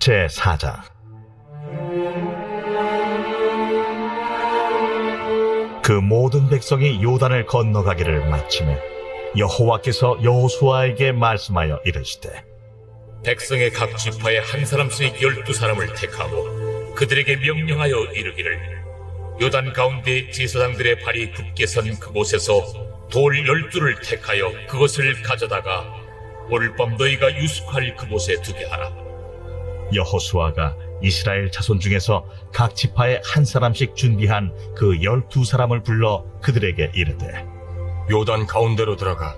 제4장. 그 모든 백성이 요단을 건너가기를 마치매 여호와께서 여호수아에게 말씀하여 이르시되, 백성의 각 지파에 한 사람씩 12사람을 택하고 그들에게 명령하여 이르기를, 요단 가운데 제사장들의 발이 굳게 선 그곳에서 돌 12를 택하여 그것을 가져다가 오늘 밤 너희가 유숙할 그곳에 두게 하라. 여호수아가 이스라엘 자손 중에서 각 지파에 한 사람씩 준비한 그 12사람을 불러 그들에게 이르되, 요단 가운데로 들어가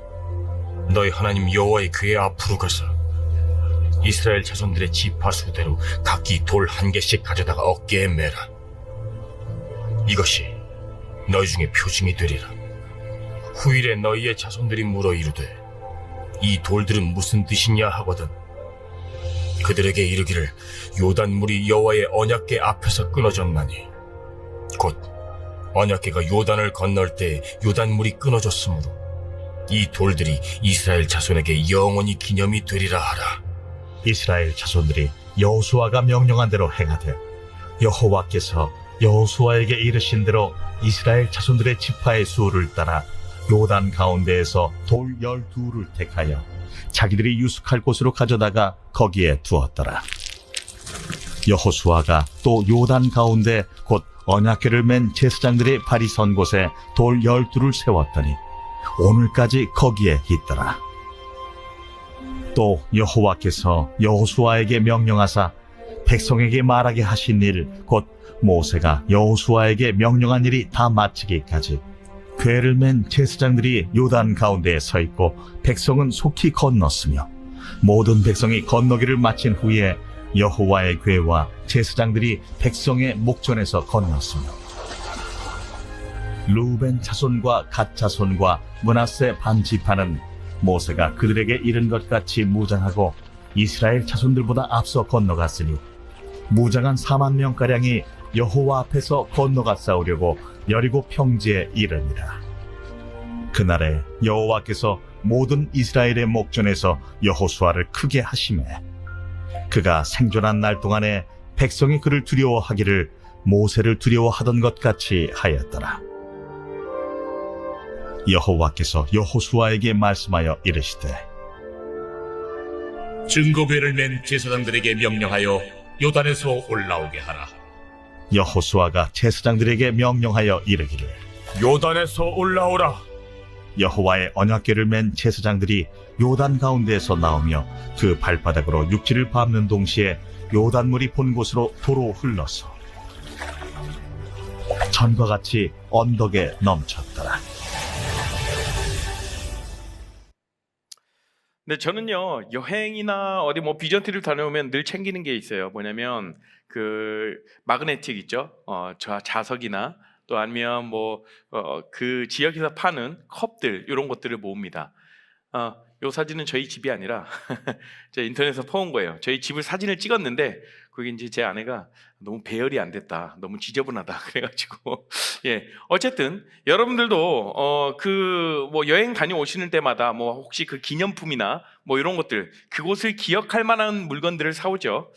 너희 하나님 여호와의 궤 앞으로 가서 이스라엘 자손들의 지파 수대로 각기 돌 1개씩 가져다가 어깨에 매라. 이것이 너희 중에 표징이 되리라. 후일에 너희의 자손들이 물어 이르되 이 돌들은 무슨 뜻이냐 하거든 그들에게 이르기를, 요단물이 여호와의 언약궤 앞에서 끊어졌나니 곧 언약궤가 요단을 건널 때 요단물이 끊어졌으므로 이 돌들이 이스라엘 자손에게 영원히 기념이 되리라 하라. 이스라엘 자손들이 여호수아가 명령한 대로 행하되, 여호와께서 여호수아에게 이르신 대로 이스라엘 자손들의 지파의 수를 따라 요단 가운데에서 돌 12를 택하여 자기들이 유숙할 곳으로 가져다가 거기에 두었더라. 여호수아가 또 요단 가운데 곧 언약궤를 맨 제사장들의 발이 선 곳에 돌 12를 세웠더니 오늘까지 거기에 있더라. 또 여호와께서 여호수아에게 명령하사 백성에게 말하게 하신 일, 곧 모세가 여호수아에게 명령한 일이 다 마치기까지 궤를 맨 제사장들이 요단 가운데에 서 있고 백성은 속히 건넜으며, 모든 백성이 건너기를 마친 후에 여호와의 궤와 제사장들이 백성의 목전에서 건넜으며, 루벤 자손과 갓 자손과 므낫세 반 지파는 모세가 그들에게 이른 것 같이 무장하고 이스라엘 자손들보다 앞서 건너갔으니 무장한 4만 명가량이 여호와 앞에서 건너가 싸우려고 여리고 평지에 이르니라. 그날에 여호와께서 모든 이스라엘의 목전에서 여호수아를 크게 하시매 그가 생존한 날 동안에 백성이 그를 두려워하기를 모세를 두려워하던 것 같이 하였더라. 여호와께서 여호수아에게 말씀하여 이르시되, 증거궤를 맨 제사장들에게 명령하여 요단에서 올라오게 하라. 여호수아가 제사장들에게 명령하여 이르기를, 요단에서 올라오라. 여호와의 언약궤를 맨 제사장들이 요단 가운데에서 나오며 그 발바닥으로 육지를 밟는 동시에 요단물이 본 곳으로 도로 흘러서 전과 같이 언덕에 넘쳤더라. 근데 저는요, 여행이나 어디 뭐 비전트를 다녀오면 늘 챙기는 게 있어요. 뭐냐면 그 마그네틱 있죠. 자석이나 또 아니면 그 지역에서 파는 컵들, 이런 것들을 모읍니다. 요 사진은 저희 집이 아니라 제가 인터넷에서 퍼온 거예요. 저희 집을 사진을 찍었는데 그게 이제 제 아내가 너무 배열이 안 됐다, 너무 지저분하다 그래가지고 예, 어쨌든 여러분들도 여행 다녀오시는 때마다 혹시 그 기념품이나 이런 것들, 그곳을 기억할 만한 물건들을 사오죠.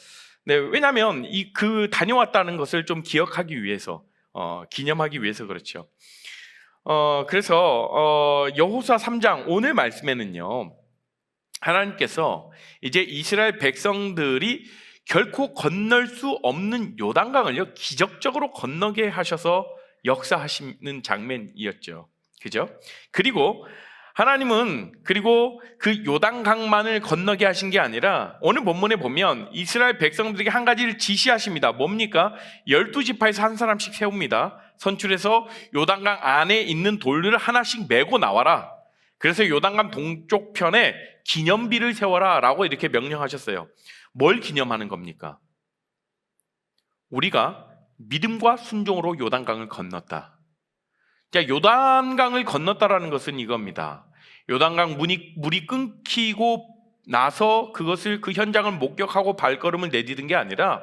네, 왜냐하면 그 다녀왔다는 것을 좀 기억하기 위해서, 기념하기 위해서 그렇죠. 그래서 여호수아 3장 오늘 말씀에는요, 하나님께서 이제 이스라엘 백성들이 결코 건널 수 없는 요단강을요 기적적으로 건너게 하셔서 역사하시는 장면이었죠. 그죠? 그리고 하나님은 그 요단강만을 건너게 하신 게 아니라 오늘 본문에 보면 이스라엘 백성들에게 한 가지를 지시하십니다. 뭡니까? 12지파에서 한 사람씩 세웁니다. 선출해서 요단강 안에 있는 돌들을 하나씩 메고 나와라. 그래서 요단강 동쪽 편에 기념비를 세워라 라고 이렇게 명령하셨어요. 뭘 기념하는 겁니까? 우리가 믿음과 순종으로 요단강을 건넜다. 자, 요단강을 건넜다라는 것은 이겁니다. 요단강 물이 끊기고 나서 그 현장을 목격하고 발걸음을 내디딘 게 아니라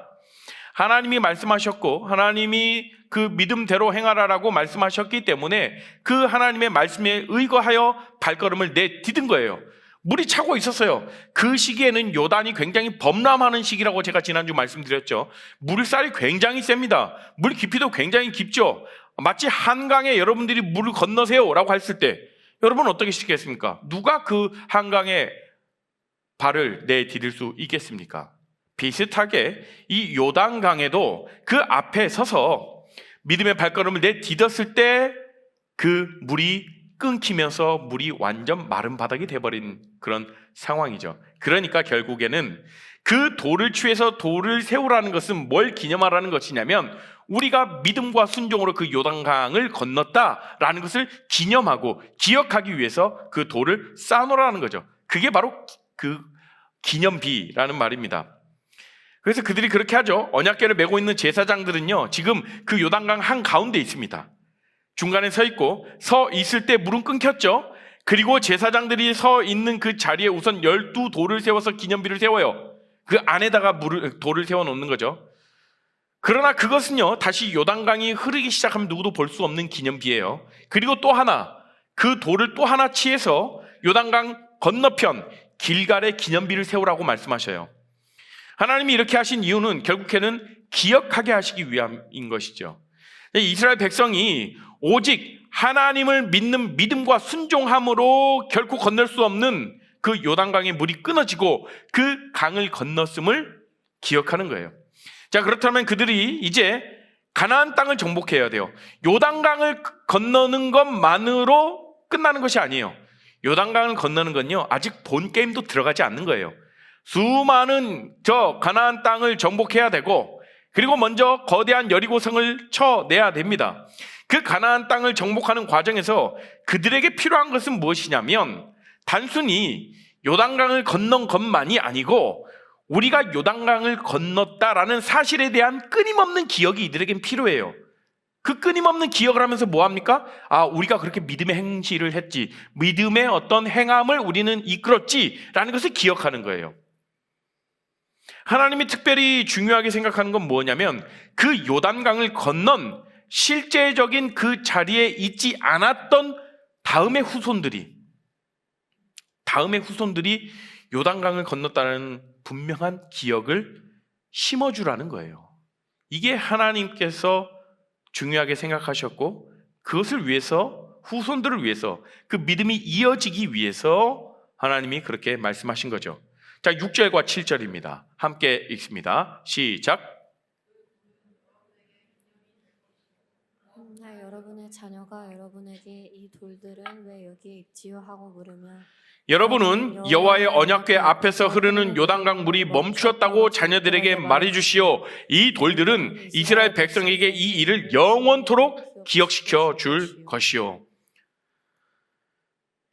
하나님이 말씀하셨고 하나님이 그 믿음대로 행하라라고 말씀하셨기 때문에 그 하나님의 말씀에 의거하여 발걸음을 내디딘 거예요. 물이 차고 있었어요. 그 시기에는 요단이 굉장히 범람하는 시기라고 제가 지난주 말씀드렸죠. 물살이 굉장히 셉니다. 물 깊이도 굉장히 깊죠. 마치 한강에 여러분들이 물을 건너세요 라고 했을 때 여러분 어떻게 시겠습니까? 누가 그 한강에 발을 내디딜 수 있겠습니까? 비슷하게 이 요단강에도 그 앞에 서서 믿음의 발걸음을 내디뎠을 때 그 물이 끊기면서 물이 완전 마른 바닥이 돼버린 그런 상황이죠. 그러니까 결국에는 그 돌을 취해서 돌을 세우라는 것은 뭘 기념하라는 것이냐면 우리가 믿음과 순종으로 그 요단강을 건넜다라는 것을 기념하고 기억하기 위해서 그 돌을 쌓아놓으라는 거죠. 그게 바로 그 기념비라는 말입니다. 그래서 그들이 그렇게 하죠. 언약궤를 메고 있는 제사장들은요, 지금 그 요단강 한가운데 있습니다. 중간에 서 있고, 서 있을 때 물은 끊겼죠. 그리고 제사장들이 서 있는 그 자리에 우선 12돌을 세워서 기념비를 세워요. 그 안에다가 돌을 세워 놓는 거죠. 그러나 그것은요, 다시 요단강이 흐르기 시작하면 누구도 볼 수 없는 기념비예요. 그리고 또 하나, 그 돌을 또 하나 취해서 요단강 건너편 길갈에 기념비를 세우라고 말씀하셔요. 하나님이 이렇게 하신 이유는 결국에는 기억하게 하시기 위함인 것이죠. 이스라엘 백성이 오직 하나님을 믿는 믿음과 순종함으로 결코 건널 수 없는 그 요단강의 물이 끊어지고 그 강을 건넜음을 기억하는 거예요. 자, 그렇다면 그들이 이제 가나안 땅을 정복해야 돼요. 요단강을 건너는 것만으로 끝나는 것이 아니에요. 요단강을 건너는 건요, 아직 본 게임도 들어가지 않는 거예요. 수많은 저 가나안 땅을 정복해야 되고, 그리고 먼저 거대한 여리고성을 쳐내야 됩니다. 그 가나안 땅을 정복하는 과정에서 그들에게 필요한 것은 무엇이냐면 단순히 요단강을 건넌 것만이 아니고 우리가 요단강을 건넜다라는 사실에 대한 끊임없는 기억이 이들에겐 필요해요. 그 끊임없는 기억을 하면서 뭐합니까? 아, 우리가 그렇게 믿음의 행실을 했지, 믿음의 어떤 행함을 우리는 이끌었지라는 것을 기억하는 거예요. 하나님이 특별히 중요하게 생각하는 건 뭐냐면 그 요단강을 건넌 실제적인 그 자리에 있지 않았던 다음의 후손들이 요단강을 건넜다는 분명한 기억을 심어주라는 거예요. 이게 하나님께서 중요하게 생각하셨고, 그것을 위해서, 후손들을 위해서, 그 믿음이 이어지기 위해서 하나님이 그렇게 말씀하신 거죠. 자, 6절과 7절입니다. 함께 읽습니다. 시작. 훗날 여러분의 자녀가 여러분에게 이 돌들은 왜 여기에 있지요 하고 물으면 여러분은 여호와의 언약궤 앞에서 흐르는 요단강 물이 멈추었다고 자녀들에게 말해주시오. 이 돌들은 이스라엘 백성에게 이 일을 영원토록 기억시켜 줄 것이오.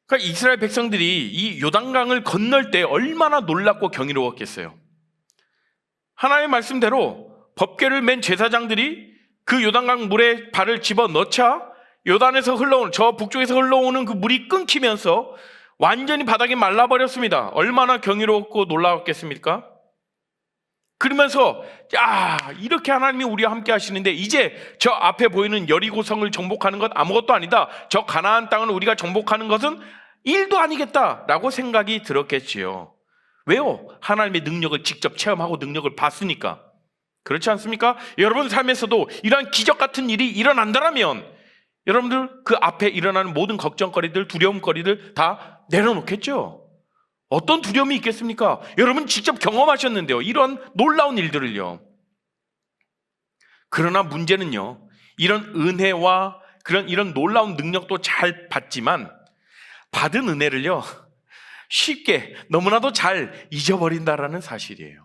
그러니까 이스라엘 백성들이 이 요단강을 건널 때 얼마나 놀랍고 경이로웠겠어요. 하나님의 말씀대로 법궤를 맨 제사장들이 그 요단강 물에 발을 집어넣자 요단에서 흘러오는, 저 북쪽에서 흘러오는 그 물이 끊기면서 완전히 바닥이 말라버렸습니다. 얼마나 경이롭고 놀라웠겠습니까? 그러면서 야, 이렇게 하나님이 우리와 함께 하시는데 이제 저 앞에 보이는 여리고성을 정복하는 것 아무것도 아니다. 저 가나안 땅을 우리가 정복하는 것은 일도 아니겠다라고 생각이 들었겠지요. 왜요? 하나님의 능력을 직접 체험하고 능력을 봤으니까. 그렇지 않습니까? 여러분 삶에서도 이러한 기적 같은 일이 일어난다면 여러분들 그 앞에 일어나는 모든 걱정거리들, 두려움거리들 다 내려놓겠죠. 어떤 두려움이 있겠습니까? 여러분 직접 경험하셨는데요, 이런 놀라운 일들을요. 그러나 문제는요, 이런 은혜와 이런 놀라운 능력도 잘 받지만 받은 은혜를요 쉽게 너무나도 잘 잊어버린다라는 사실이에요.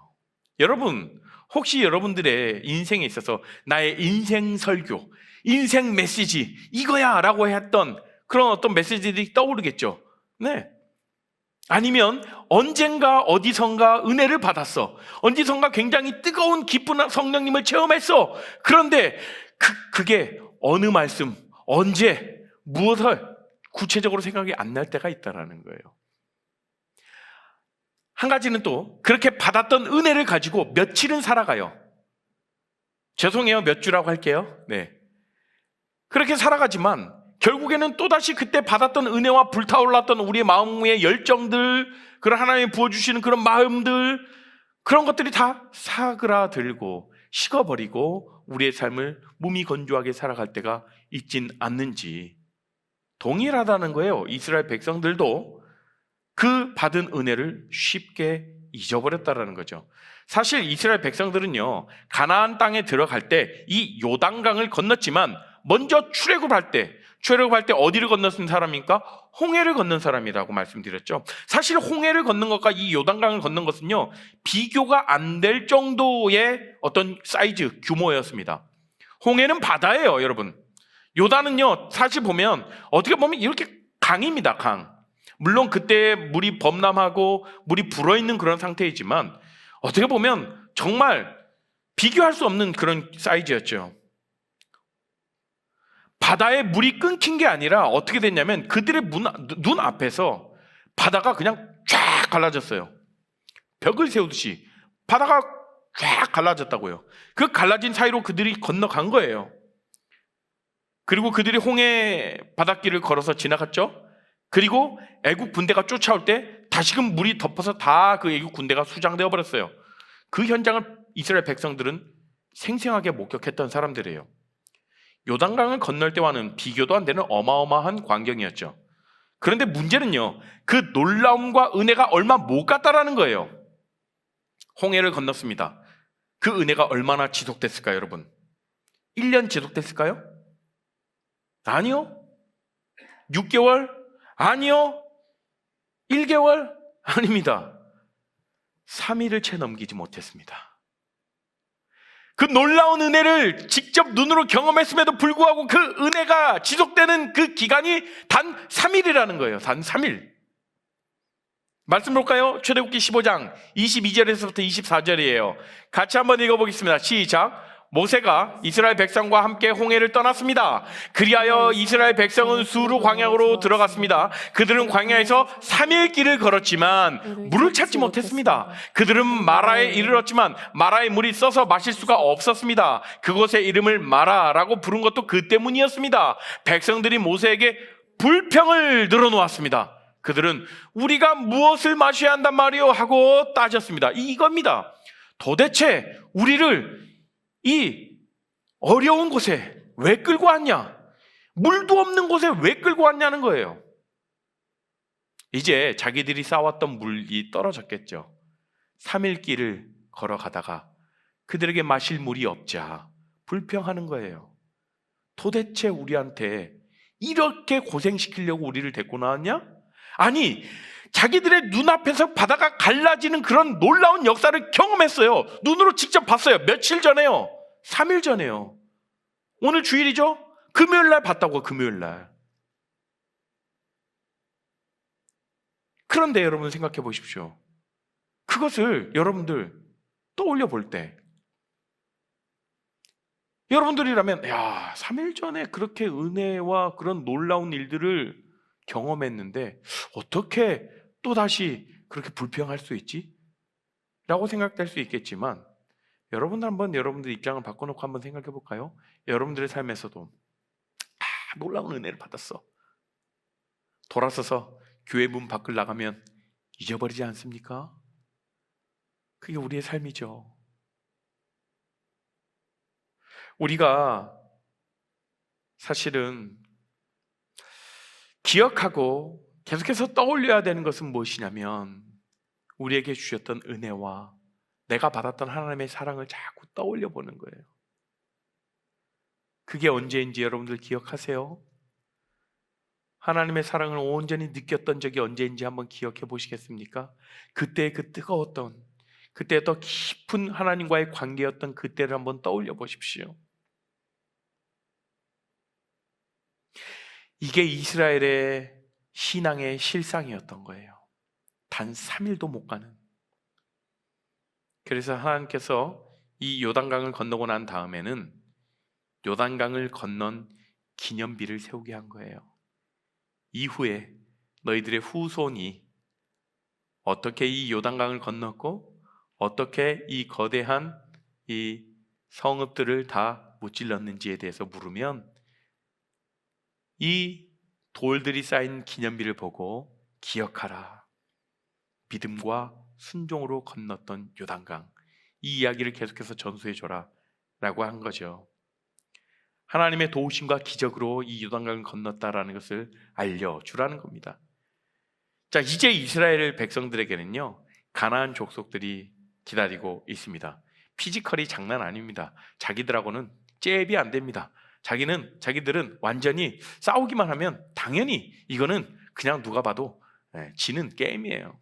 여러분, 혹시 여러분들의 인생에 있어서 나의 인생 설교, 인생 메시지 이거야 라고 했던 그런 어떤 메시지들이 떠오르겠죠. 네. 아니면 언젠가 어디선가 은혜를 받았어, 어디선가 굉장히 뜨거운 기쁜 성령님을 체험했어. 그런데 그게 어느 말씀, 언제, 무엇을 구체적으로 생각이 안 날 때가 있다라는 거예요. 한 가지는 또 그렇게 받았던 은혜를 가지고 며칠은 살아가요. 죄송해요, 몇 주라고 할게요. 네. 그렇게 살아가지만 결국에는 또다시 그때 받았던 은혜와 불타올랐던 우리의 마음의 열정들, 그런 하나님이 부어주시는 그런 마음들, 그런 것들이 다 사그라들고 식어버리고 우리의 삶을 무미건조하게 살아갈 때가 있진 않는지, 동일하다는 거예요. 이스라엘 백성들도 그 받은 은혜를 쉽게 잊어버렸다라는 거죠. 사실 이스라엘 백성들은요, 가나안 땅에 들어갈 때 이 요단강을 건넜지만 먼저 출애굽할 때 어디를 건넜은 사람입니까? 홍해를 건넌 사람이라고 말씀드렸죠. 사실 홍해를 건넌 것과 이 요단강을 건넌 것은요, 비교가 안 될 정도의 어떤 사이즈, 규모였습니다. 홍해는 바다예요, 여러분. 요단은요, 사실 보면 어떻게 보면 이렇게 강입니다, 강. 물론 그때 물이 범람하고 물이 불어있는 그런 상태이지만 어떻게 보면 정말 비교할 수 없는 그런 사이즈였죠. 바다에 물이 끊긴 게 아니라 어떻게 됐냐면 그들의 눈 앞에서 바다가 그냥 쫙 갈라졌어요. 벽을 세우듯이 바다가 쫙 갈라졌다고요. 그 갈라진 사이로 그들이 건너간 거예요. 그리고 그들이 홍해 바닷길을 걸어서 지나갔죠. 그리고 애국 군대가 쫓아올 때 다시금 물이 덮어서 다 그 애국 군대가 수장되어 버렸어요. 그 현장을 이스라엘 백성들은 생생하게 목격했던 사람들이에요. 요단강을 건널 때와는 비교도 안 되는 어마어마한 광경이었죠. 그런데 문제는요, 그 놀라움과 은혜가 얼마 못 갔다라는 거예요. 홍해를 건넜습니다. 그 은혜가 얼마나 지속됐을까요, 여러분? 1년 지속됐을까요? 아니요. 6개월? 아니요. 1개월? 아닙니다. 3일을 채 넘기지 못했습니다. 그 놀라운 은혜를 직접 눈으로 경험했음에도 불구하고 그 은혜가 지속되는 그 기간이 단 3일이라는 거예요. 단 3일. 말씀 볼까요? 출애굽기 15장 22절에서부터 24절이에요. 같이 한번 읽어보겠습니다. 시작. 모세가 이스라엘 백성과 함께 홍해를 떠났습니다. 그리하여 이스라엘 백성은 수르 광야로 들어갔습니다. 그들은 광야에서 3일 길을 걸었지만 물을 찾지 못했습니다. 그들은 마라에 이르렀지만 마라의 물이 써서 마실 수가 없었습니다. 그곳의 이름을 마라라고 부른 것도 그 때문이었습니다. 백성들이 모세에게 불평을 늘어놓았습니다. 그들은 우리가 무엇을 마셔야 한단 말이요 하고 따졌습니다. 이겁니다. 도대체 우리를 이 어려운 곳에 왜 끌고 왔냐? 물도 없는 곳에 왜 끌고 왔냐는 거예요. 이제 자기들이 쌓았던 물이 떨어졌겠죠. 3일 길을 걸어가다가 그들에게 마실 물이 없자 불평하는 거예요. 도대체 우리한테 이렇게 고생시키려고 우리를 데리고 나왔냐? 아니, 자기들의 눈앞에서 바다가 갈라지는 그런 놀라운 역사를 경험했어요. 눈으로 직접 봤어요. 며칠 전에요. 3일 전에요. 오늘 주일이죠? 금요일 날 봤다고, 금요일 날. 그런데 여러분 생각해 보십시오. 그것을 여러분들 떠올려 볼 때 여러분들이라면, 야, 3일 전에 그렇게 은혜와 그런 놀라운 일들을 경험했는데 어떻게 또다시 그렇게 불평할 수 있지? 라고 생각될 수 있겠지만, 여러분들 한번 여러분들 입장을 바꿔놓고 한번 생각해 볼까요? 여러분들의 삶에서도 놀라운 은혜를 받았어. 돌아서서 교회 문 밖을 나가면 잊어버리지 않습니까? 그게 우리의 삶이죠. 우리가 사실은 기억하고 계속해서 떠올려야 되는 것은 무엇이냐면, 우리에게 주셨던 은혜와 내가 받았던 하나님의 사랑을 자꾸 떠올려 보는 거예요. 그게 언제인지 여러분들 기억하세요? 하나님의 사랑을 온전히 느꼈던 적이 언제인지 한번 기억해 보시겠습니까? 그때의 그 뜨거웠던, 그때 더 깊은 하나님과의 관계였던 그때를 한번 떠올려 보십시오. 이게 이스라엘의 신앙의 실상이었던 거예요. 단 3일도 못 가는. 그래서 하나님께서 이 요단강을 건너고 난 다음에는 요단강을 건넌 기념비를 세우게 한 거예요. 이후에 너희들의 후손이 어떻게 이 요단강을 건넜고 어떻게 이 거대한 이 성읍들을 다 무찔렀는지에 대해서 물으면 이 돌들이 쌓인 기념비를 보고 기억하라. 믿음과 순종으로 건넜던 요단강. 이 이야기를 계속해서 전수해줘라 라고 한 거죠. 하나님의 도우심과 기적으로 이 요단강을 건넜다라는 것을 알려주라는 겁니다. 자, 이제 이스라엘 백성들에게는요, 가나안 족속들이 기다리고 있습니다. 피지컬이 장난 아닙니다. 자기들하고는 잽이 안 됩니다. 자기들은 완전히 싸우기만 하면 당연히 이거는 그냥 누가 봐도 지는 게임이에요.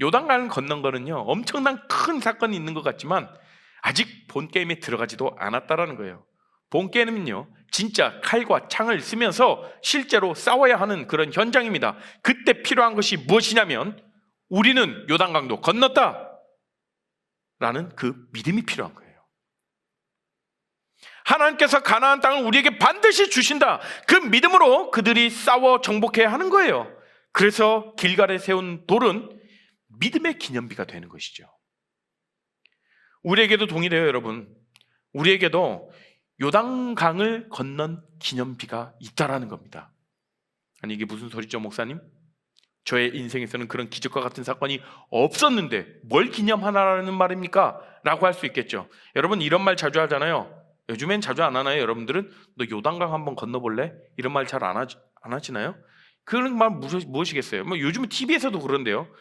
요단강을 건넌 거는요, 엄청난 큰 사건이 있는 것 같지만 아직 본 게임에 들어가지도 않았다라는 거예요. 본 게임은요, 진짜 칼과 창을 쓰면서 실제로 싸워야 하는 그런 현장입니다. 그때 필요한 것이 무엇이냐면 우리는 요단강도 건넜다 라는 그 믿음이 필요한 거예요. 하나님께서 가나안 땅을 우리에게 반드시 주신다. 그 믿음으로 그들이 싸워 정복해야 하는 거예요. 그래서 길갈에 세운 돌은 믿음의 기념비가 되는 것이죠. 우리에게도 동일해요, 여러분. 우리에게도 요단강을 건넌 기념비가 있다라는 겁니다. 아니, 이게 무슨 소리죠, 목사님? 저의 인생에서는 그런 기적과 같은 사건이 없었는데 뭘 기념하라는 말입니까? 라고 할 수 있겠죠. 여러분, 이런 말 자주 하잖아요. 요즘엔 자주 안 하나요? 여러분들은 너 요단강 한번 건너볼래? 이런 말 잘 안 하시나요? 그런 말 무엇이겠어요? 뭐 요즘은 TV에서도 그런데요.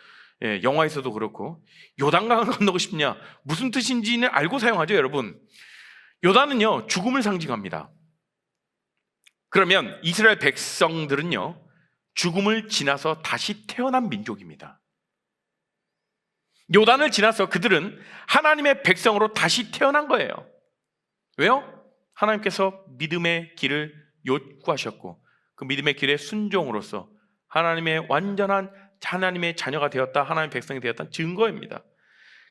예, 영화에서도 그렇고. 요단강을 건너고 싶냐? 무슨 뜻인지는 알고 사용하죠, 여러분. 요단은요, 죽음을 상징합니다. 그러면 이스라엘 백성들은요, 죽음을 지나서 다시 태어난 민족입니다. 요단을 지나서 그들은 하나님의 백성으로 다시 태어난 거예요. 왜요? 하나님께서 믿음의 길을 요구하셨고 그 믿음의 길에 순종으로써 하나님의 완전한 하나님의 자녀가 되었다, 하나님의 백성이 되었다는 증거입니다.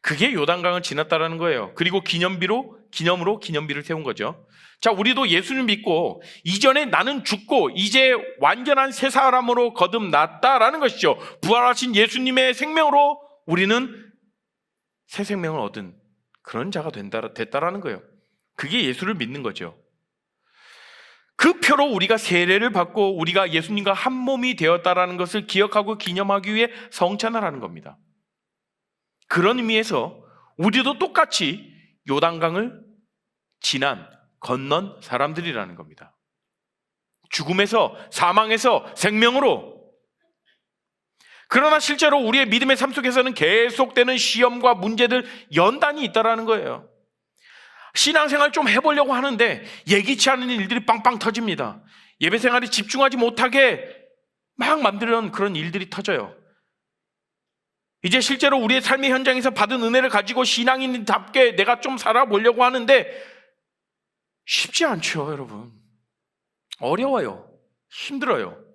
그게 요단강을 지났다라는 거예요. 그리고 기념으로 기념비를 세운 거죠. 자, 우리도 예수를 믿고 이전에 나는 죽고 이제 완전한 새 사람으로 거듭났다라는 것이죠. 부활하신 예수님의 생명으로 우리는 새 생명을 얻은 그런 자가 됐다라는 거예요. 그게 예수를 믿는 거죠. 그 표로 우리가 세례를 받고 우리가 예수님과 한 몸이 되었다라는 것을 기억하고 기념하기 위해 성찬을 하는 겁니다. 그런 의미에서 우리도 똑같이 요단강을 건넌 사람들이라는 겁니다. 죽음에서, 사망에서 생명으로. 그러나 실제로 우리의 믿음의 삶 속에서는 계속되는 시험과 문제들, 연단이 있다라는 거예요. 신앙생활 좀 해보려고 하는데 예기치 않은 일들이 빵빵 터집니다. 예배생활에 집중하지 못하게 막 만드는 그런 일들이 터져요. 이제 실제로 우리의 삶의 현장에서 받은 은혜를 가지고 신앙인답게 내가 좀 살아보려고 하는데 쉽지 않죠, 여러분. 어려워요. 힘들어요.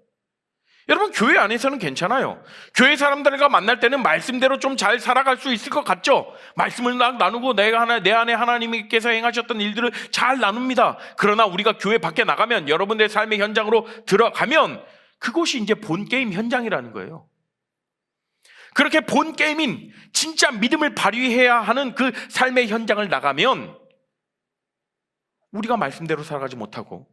여러분, 교회 안에서는 괜찮아요. 교회 사람들과 만날 때는 말씀대로 좀 잘 살아갈 수 있을 것 같죠? 말씀을 나누고 내 안에 하나님께서 행하셨던 일들을 잘 나눕니다. 그러나 우리가 교회 밖에 나가면, 여러분들의 삶의 현장으로 들어가면 그곳이 이제 본 게임 현장이라는 거예요. 그렇게 본 게임인 진짜 믿음을 발휘해야 하는 그 삶의 현장을 나가면 우리가 말씀대로 살아가지 못하고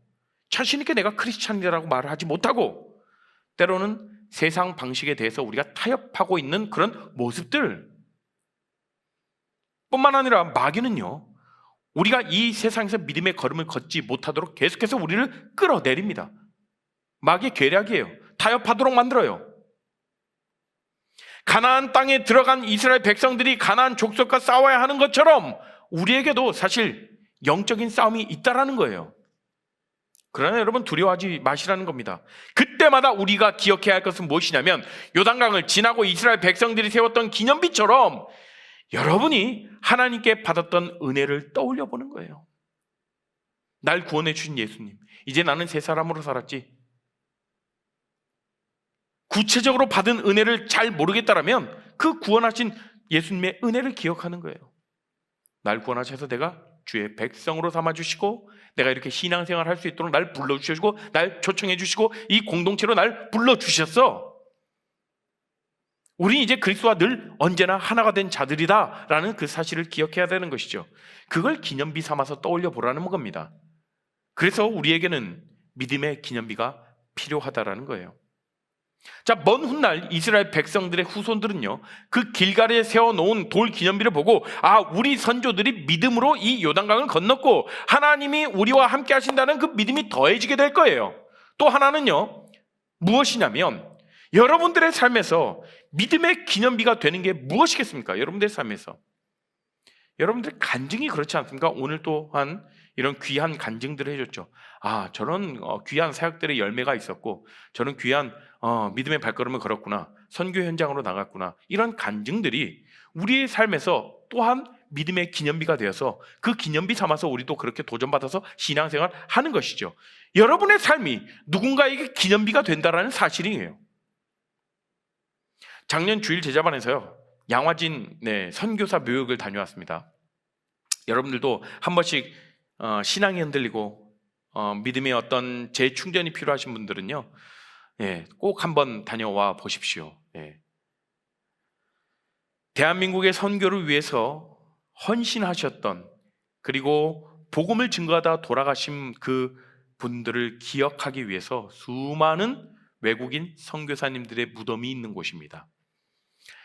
자신 있게 내가 크리스찬이라고 말을 하지 못하고 때로는 세상 방식에 대해서 우리가 타협하고 있는 그런 모습들 뿐만 아니라 마귀는요, 우리가 이 세상에서 믿음의 걸음을 걷지 못하도록 계속해서 우리를 끌어내립니다. 마귀의 계략이에요. 타협하도록 만들어요. 가나안 땅에 들어간 이스라엘 백성들이 가나안 족속과 싸워야 하는 것처럼 우리에게도 사실 영적인 싸움이 있다라는 거예요. 그러나 여러분, 두려워하지 마시라는 겁니다. 그때마다 우리가 기억해야 할 것은 무엇이냐면 요단강을 지나고 이스라엘 백성들이 세웠던 기념비처럼 여러분이 하나님께 받았던 은혜를 떠올려 보는 거예요. 날 구원해 주신 예수님, 이제 나는 새 사람으로 살았지. 구체적으로 받은 은혜를 잘 모르겠다라면 그 구원하신 예수님의 은혜를 기억하는 거예요. 날 구원하셔서 내가 주의 백성으로 삼아주시고 내가 이렇게 신앙생활 할 수 있도록 날 불러주시고 날 초청해 주시고 이 공동체로 날 불러주셨어. 우리 이제 그리스도와 늘 언제나 하나가 된 자들이다 라는 그 사실을 기억해야 되는 것이죠. 그걸 기념비 삼아서 떠올려 보라는 겁니다. 그래서 우리에게는 믿음의 기념비가 필요하다라는 거예요. 자, 먼 훗날 이스라엘 백성들의 후손들은요, 그 길갈에 세워놓은 돌 기념비를 보고, 우리 선조들이 믿음으로 이 요단강을 건넜고 하나님이 우리와 함께 하신다는 그 믿음이 더해지게 될 거예요. 또 하나는요, 무엇이냐면 여러분들의 삶에서 믿음의 기념비가 되는 게 무엇이겠습니까? 여러분들의 삶에서 여러분들 간증이 그렇지 않습니까? 오늘 또한 이런 귀한 간증들을 해줬죠. 저런 귀한 사역들의 열매가 있었고, 저는 귀한 믿음의 발걸음을 걸었구나, 선교 현장으로 나갔구나, 이런 간증들이 우리의 삶에서 또한 믿음의 기념비가 되어서 그 기념비 삼아서 우리도 그렇게 도전받아서 신앙생활 하는 것이죠. 여러분의 삶이 누군가에게 기념비가 된다는 사실이에요. 작년 주일 제자반에서요, 양화진 선교사 묘역을 다녀왔습니다. 여러분들도 한 번씩 신앙이 흔들리고 믿음의 어떤 재충전이 필요하신 분들은요, 꼭 한번 다녀와 보십시오. 대한민국의 선교를 위해서 헌신하셨던, 그리고 복음을 증거하다 돌아가신 그 분들을 기억하기 위해서 수많은 외국인 선교사님들의 무덤이 있는 곳입니다.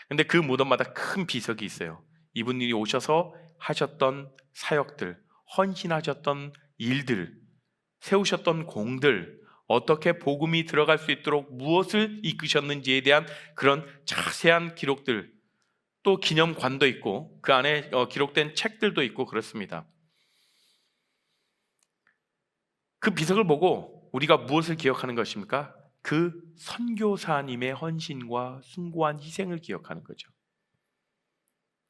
근데 그 무덤마다 큰 비석이 있어요. 이분들이 오셔서 하셨던 사역들, 헌신하셨던 일들, 세우셨던 공들, 어떻게 복음이 들어갈 수 있도록 무엇을 이끄셨는지에 대한 그런 자세한 기록들, 또 기념관도 있고 그 안에 기록된 책들도 있고 그렇습니다. 그 비석을 보고 우리가 무엇을 기억하는 것입니까? 그 선교사님의 헌신과 숭고한 희생을 기억하는 거죠.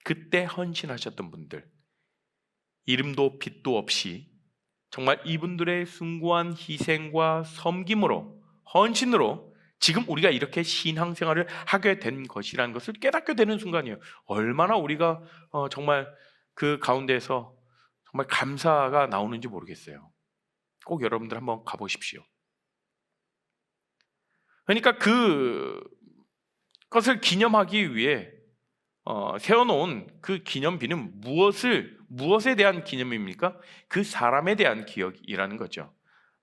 그때 헌신하셨던 분들, 이름도 빛도 없이 정말 이분들의 숭고한 희생과 섬김으로, 헌신으로 지금 우리가 이렇게 신앙생활을 하게 된 것이라는 것을 깨닫게 되는 순간이에요. 얼마나 우리가 정말 그 가운데에서 정말 감사가 나오는지 모르겠어요. 꼭 여러분들 한번 가보십시오. 그러니까 그것을 기념하기 위해 세워놓은 그 기념비는 무엇에 대한 기념입니까? 그 사람에 대한 기억이라는 거죠.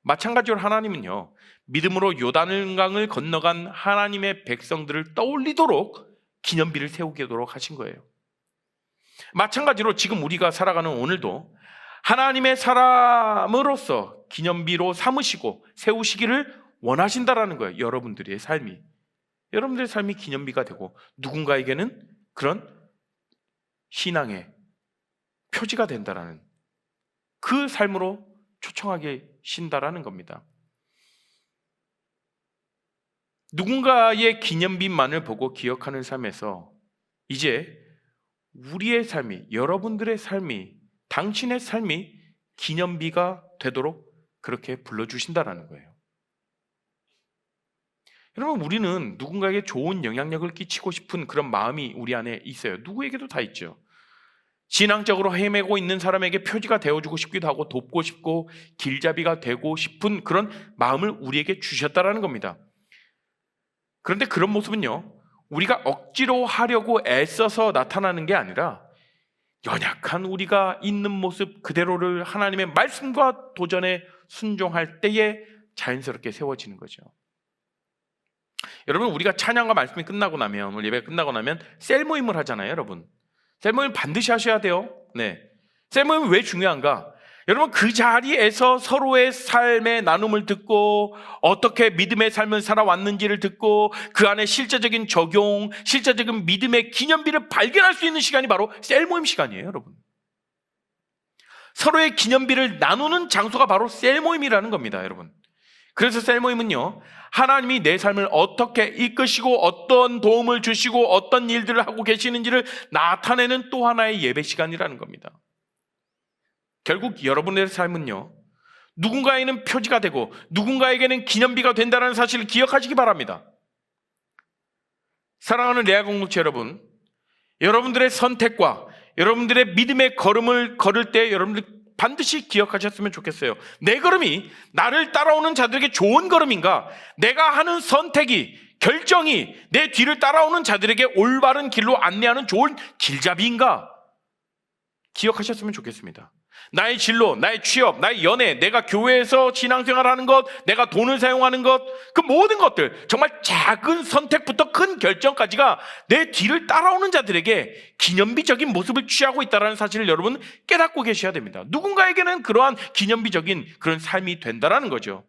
마찬가지로 하나님은요, 믿음으로 요단강을 건너간 하나님의 백성들을 떠올리도록 기념비를 세우도록 하신 거예요. 마찬가지로 지금 우리가 살아가는 오늘도 하나님의 사람으로서 기념비로 삼으시고 세우시기를 원하신다라는 거예요. 여러분들의 삶이 기념비가 되고 누군가에게는 그런 신앙의 표지가 된다라는, 그 삶으로 초청하게 신다라는 겁니다. 누군가의 기념비만을 보고 기억하는 삶에서 이제 우리의 삶이, 여러분들의 삶이, 당신의 삶이 기념비가 되도록 그렇게 불러주신다라는 거예요. 여러분, 우리는 누군가에게 좋은 영향력을 끼치고 싶은 그런 마음이 우리 안에 있어요. 누구에게도 다 있죠. 신앙적으로 헤매고 있는 사람에게 표지가 되어주고 싶기도 하고, 돕고 싶고 길잡이가 되고 싶은 그런 마음을 우리에게 주셨다라는 겁니다. 그런데 그런 모습은요, 우리가 억지로 하려고 애써서 나타나는 게 아니라 연약한 우리가 있는 모습 그대로를 하나님의 말씀과 도전에 순종할 때에 자연스럽게 세워지는 거죠. 여러분, 우리가 찬양과 말씀이 끝나고 나면, 오늘 예배 끝나고 나면 셀 모임을 하잖아요. 여러분, 셀 모임 반드시 하셔야 돼요. 셀 모임은 왜 중요한가? 여러분, 그 자리에서 서로의 삶의 나눔을 듣고 어떻게 믿음의 삶을 살아왔는지를 듣고 그 안에 실제적인 적용, 실제적인 믿음의 기념비를 발견할 수 있는 시간이 바로 셀 모임 시간이에요. 여러분, 서로의 기념비를 나누는 장소가 바로 셀 모임이라는 겁니다. 여러분, 그래서 셀 모임은요, 하나님이 내 삶을 어떻게 이끄시고 어떤 도움을 주시고 어떤 일들을 하고 계시는지를 나타내는 또 하나의 예배 시간이라는 겁니다. 결국 여러분의 삶은요, 누군가에게는 표지가 되고 누군가에게는 기념비가 된다는 사실을 기억하시기 바랍니다. 사랑하는 레아 공동체 여러분, 여러분들의 선택과 여러분들의 믿음의 걸음을 걸을 때 여러분들 반드시 기억하셨으면 좋겠어요. 내 걸음이 나를 따라오는 자들에게 좋은 걸음인가? 내가 하는 선택이, 결정이 내 뒤를 따라오는 자들에게 올바른 길로 안내하는 좋은 길잡이인가? 기억하셨으면 좋겠습니다. 나의 진로, 나의 취업, 나의 연애, 내가 교회에서 신앙생활하는 것, 내가 돈을 사용하는 것, 그 모든 것들, 정말 작은 선택부터 큰 결정까지가 내 뒤를 따라오는 자들에게 기념비적인 모습을 취하고 있다는 사실을 여러분 깨닫고 계셔야 됩니다. 누군가에게는 그러한 기념비적인 그런 삶이 된다는 거죠.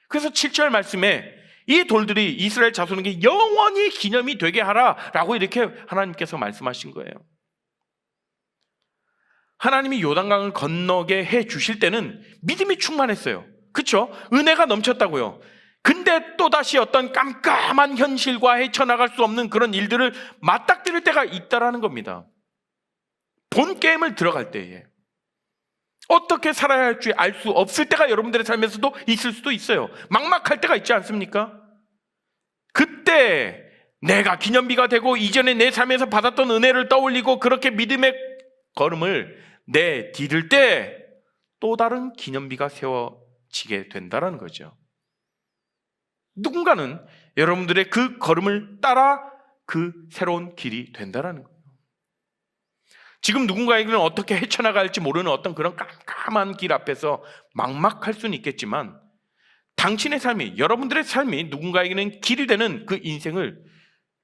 그래서 7절 말씀에 이 돌들이 이스라엘 자손에게 영원히 기념이 되게 하라라고 이렇게 하나님께서 말씀하신 거예요. 하나님이 요단강을 건너게 해 주실 때는 믿음이 충만했어요. 그렇죠? 은혜가 넘쳤다고요. 근데 또다시 어떤 깜깜한 현실과 헤쳐나갈 수 없는 그런 일들을 맞닥뜨릴 때가 있다라는 겁니다. 본 게임을 들어갈 때에 어떻게 살아야 할지 알 수 없을 때가 여러분들의 삶에서도 있을 수도 있어요. 막막할 때가 있지 않습니까? 그때 내가 기념비가 되고 이전에 내 삶에서 받았던 은혜를 떠올리고 그렇게 믿음의 걸음을 내디딜 때 또 다른 기념비가 세워지게 된다는 거죠. 누군가는 여러분들의 그 걸음을 따라 그 새로운 길이 된다는 거예요. 지금 누군가에게는 어떻게 헤쳐나갈지 모르는 어떤 그런 깜깜한 길 앞에서 막막할 수는 있겠지만 당신의 삶이, 여러분들의 삶이 누군가에게는 길이 되는 그 인생을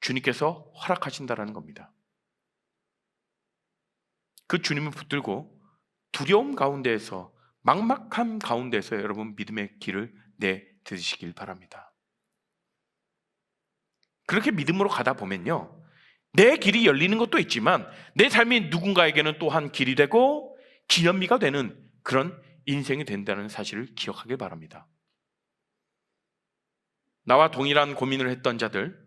주님께서 허락하신다는 겁니다. 그 주님을 붙들고 두려움 가운데에서, 막막함 가운데서 여러분 믿음의 길을 내드시길 바랍니다. 그렇게 믿음으로 가다 보면요, 내 길이 열리는 것도 있지만 내 삶이 누군가에게는 또한 길이 되고 기념비가 되는 그런 인생이 된다는 사실을 기억하길 바랍니다. 나와 동일한 고민을 했던 자들,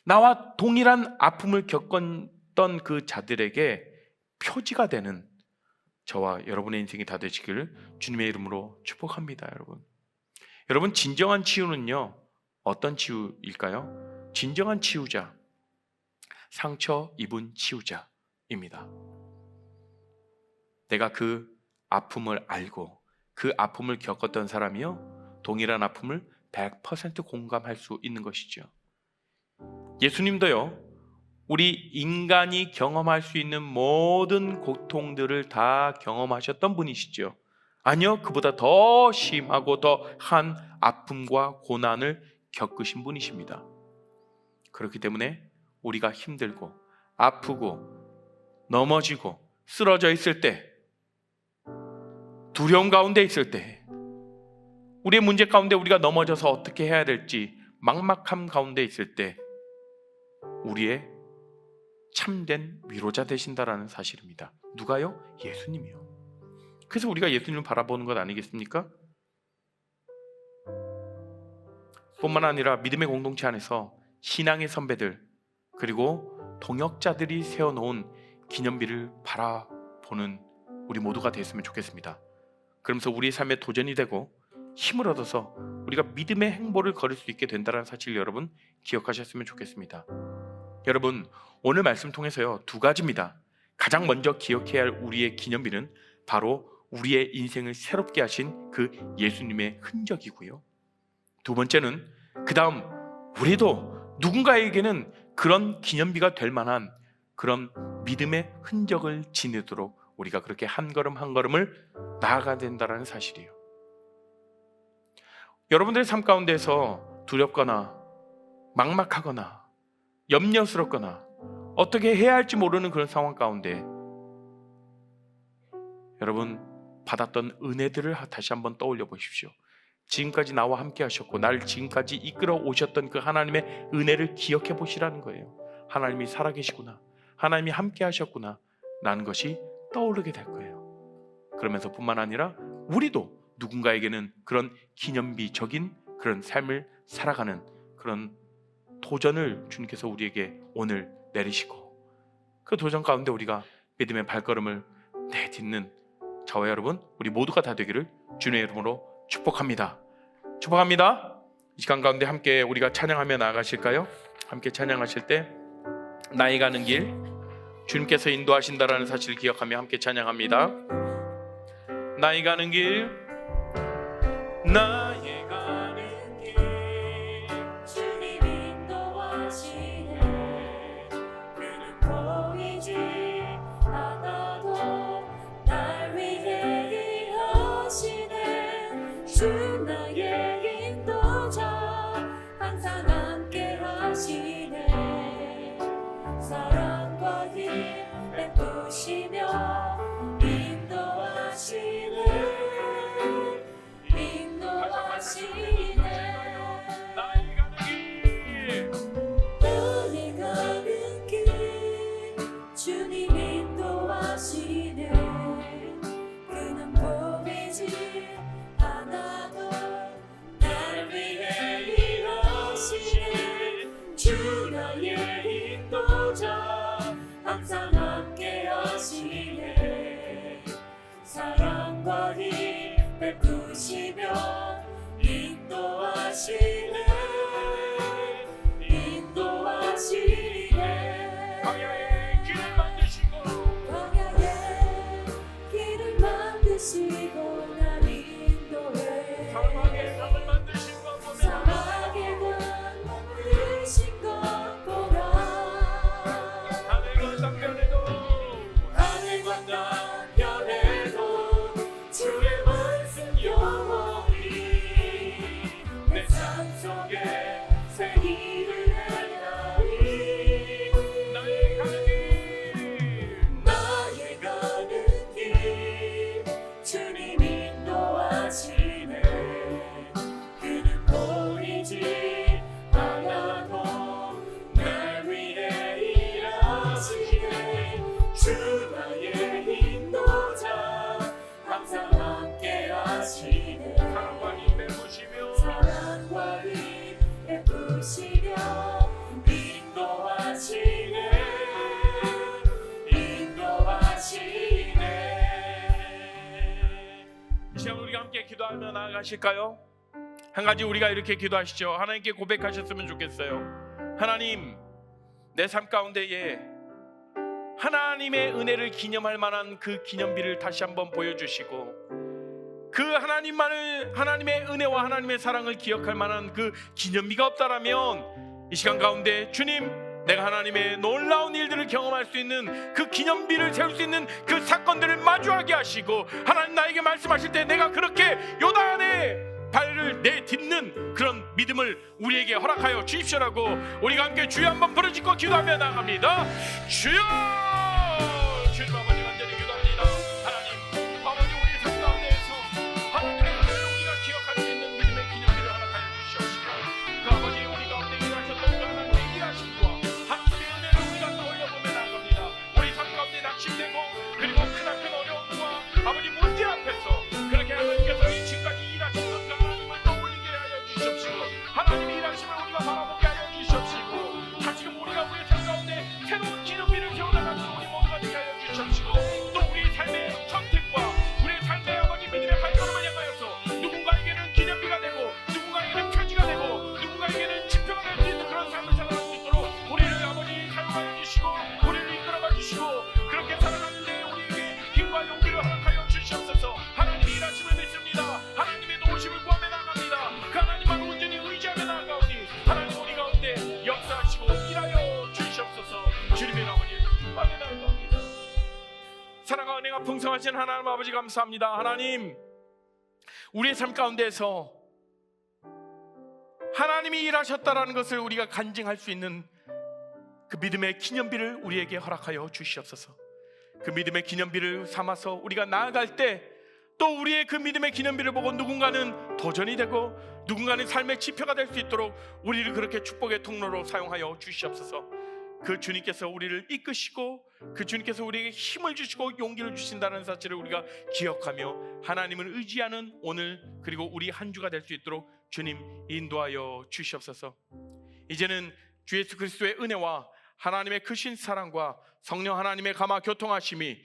나와 동일한 아픔을 겪었던 그 자들에게 표지가 되는 저와 여러분의 인생이 다 되시기를 주님의 이름으로 축복합니다. 여러분 진정한 치유는요, 어떤 치유일까요? 진정한 치유자, 상처 입은 치유자입니다. 내가 그 아픔을 알고 그 아픔을 겪었던 사람이요, 동일한 아픔을 100% 공감할 수 있는 것이죠. 예수님도요, 우리 인간이 경험할 수 있는 모든 고통들을 다 경험하셨던 분이시죠. 아니요, 그보다 더 심하고 더한 아픔과 고난을 겪으신 분이십니다. 그렇기 때문에 우리가 힘들고 아프고 넘어지고 쓰러져 있을 때, 두려움 가운데 있을 때, 우리의 문제 가운데 우리가 넘어져서 어떻게 해야 될지 막막함 가운데 있을 때 우리의 참된 위로자 되신다라는 사실입니다. 누가요? 예수님이요. 그래서 우리가 예수님을 바라보는 것 아니겠습니까? 뿐만 아니라 믿음의 공동체 안에서 신앙의 선배들 그리고 동역자들이 세워놓은 기념비를 바라보는 우리 모두가 됐으면 좋겠습니다. 그러면서 우리의 삶에 도전이 되고 힘을 얻어서 우리가 믿음의 행보를 걸을 수 있게 된다는 사실을 여러분 기억하셨으면 좋겠습니다. 여러분 오늘 말씀 통해서요, 두 가지입니다. 가장 먼저 기억해야 할 우리의 기념비는 바로 우리의 인생을 새롭게 하신 그 예수님의 흔적이고요, 두 번째는 그 다음 우리도 누군가에게는 그런 기념비가 될 만한 그런 믿음의 흔적을 지니도록 우리가 그렇게 한 걸음 한 걸음을 나아가야 된다는 사실이에요. 여러분들의 삶 가운데서 두렵거나 막막하거나 염려스럽거나 어떻게 해야 할지 모르는 그런 상황 가운데 여러분 받았던 은혜들을 다시 한번 떠올려 보십시오. 지금까지 나와 함께 하셨고 나를 지금까지 이끌어 오셨던 그 하나님의 은혜를 기억해 보시라는 거예요. 하나님이 살아계시구나, 하나님이 함께 하셨구나 라는 것이 떠오르게 될 거예요. 그러면서 뿐만 아니라 우리도 누군가에게는 그런 기념비적인 그런 삶을 살아가는 그런 도전을 주님께서 우리에게 오늘 내리시고 그 도전 가운데 우리가 믿음의 발걸음을 내딛는 저와 여러분 우리 모두가 다 되기를 주님의 이름으로 축복합니다. 축복합니다. 이 시간 가운데 함께 우리가 찬양하며 나아가실까요? 함께 찬양하실 때 나의 가는 길 주님께서 인도하신다라는 사실을 기억하며 함께 찬양합니다. 나의 가는 길, 나의 가는 길 주님 인도하시네. 그는 보이지 않아도 날 위해 인도자 항상 함께 하시네. 사랑과 힘 베푸시며 인도하시네. 인도하시네. 광야의 길을 만드시고 광야에 길을 만드시고 날 인도해. 사막의 강을 만드신 것 보면 사막의 강 만드신 것 보라. 하늘과 땅별에도 하늘과 땅별에도 주의 말씀 영원히 내 삶 속에 새 길을 행하리. 나의 가는 길 나의 가는 길 주님 인도하시네. 그는 보이지 않아도 날 위해 일하시네. 주 나의 인도자 항상 함께 하시네. 사랑과 힘 베푸시며 사랑과 힘 베푸시며 인도하시네. 인도하시네. 이 시간 우리가 함께 기도하며 나아가실까요? 한 가지 우리가 이렇게 기도하시죠. 하나님께 고백하셨으면 좋겠어요. 하나님, 내 삶 가운데에 하나님의 은혜를 기념할 만한 그 기념비를 다시 한번 보여주시고, 그 하나님의 은혜와 하나님의 사랑을 기억할 만한 그 기념비가 없다라면 이 시간 가운데 주님, 내가 하나님의 놀라운 일들을 경험할 수 있는 그 기념비를 세울 수 있는 그 사건들을 마주하게 하시고, 하나님 나에게 말씀하실 때 내가 그렇게 요단에 발을 내딛는 그런 믿음을 우리에게 허락하여 주십시오라고 우리가 함께 주여 한번 부르짖고 기도하며 나갑니다. 주여! 주님 아버지 간절히 기도합니다. 하나님 아버지, 우리 삶 가운데에서 하나님의 은혜를 우리가 기억할 수 있는 믿음의 기념비를 허락하여 주시옵시고, 그 아버지 우리 가운데 일하셨던 그 하나님의 일하심과 하나님의 은혜를 우리가 떠올려보며 나갑니다. 우리 삶 가운데 낙심되고 그리고 크나큰 어려움과 아버지 문제 앞에서 그렇게 하나님께서 이층까지 일하셨던 그 하나님을 떠올리게 하여 주시옵시고, 하나님의 일하심을 우리가 바라보게 하여 주시옵시고, 다시금 우리가 우리 삶 가운데 새로운 기념비를 세워나가는 우리 모두가 되게 하여 주시옵시고, 또 우리 삶의 선택과 우리의 삶의 아버지 믿음의 발걸음을 향하여서 누군가에게는 기념비가 되고 누군가에게는 표지가 되고 누군가에게는 지표가 될 수 있는 그런 삶을 살아갈 수 있도록 우리를 아버지 사용하여 주시고 우리를 이끌어가 주시고, 그렇게 살아가는데 우리에게 힘과 용기를 허락하여 주시옵소서. 하나님의 일하심을 믿습니다. 하나님의 도우심을 구하며 나갑니다. 그 하나님만 온전히 의지하며 나아가오니 하나님 우리 가운데 역사하시고 일하여 주시옵소서. 주님의 아버지 구하며 나아갑니다. 사랑과 은혜가 풍성하신 하나님 아버지 감사합니다. 하나님, 우리의 삶 가운데에서 하나님이 일하셨다라는 것을 우리가 간증할 수 있는 그 믿음의 기념비를 우리에게 허락하여 주시옵소서. 그 믿음의 기념비를 삼아서 우리가 나아갈 때 또 우리의 그 믿음의 기념비를 보고 누군가는 도전이 되고 누군가는 삶의 지표가 될 수 있도록 우리를 그렇게 축복의 통로로 사용하여 주시옵소서. 그 주님께서 우리를 이끄시고 그 주님께서 우리에게 힘을 주시고 용기를 주신다는 사실을 우리가 기억하며 하나님을 의지하는 오늘 그리고 우리 한 주가 될 수 있도록 주님 인도하여 주시옵소서. 이제는 주 예수 그리스도의 은혜와 하나님의 크신 사랑과 성령 하나님의 감화 교통하심이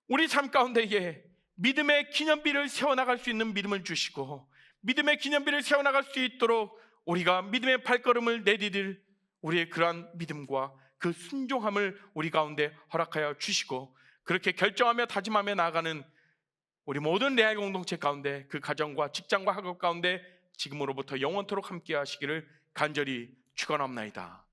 우리 삶 가운데에 믿음의 기념비를 세워나갈 수 있는 믿음을 주시고, 믿음의 기념비를 세워나갈 수 있도록 우리가 믿음의 발걸음을 내디딜 우리의 그러한 믿음과 그 순종함을 우리 가운데 허락하여 주시고, 그렇게 결정하며 다짐하며 나아가는 우리 모든 레아 공동체 가운데, 그 가정과 직장과 학업 가운데 지금으로부터 영원토록 함께 하시기를 간절히 축원합나이다.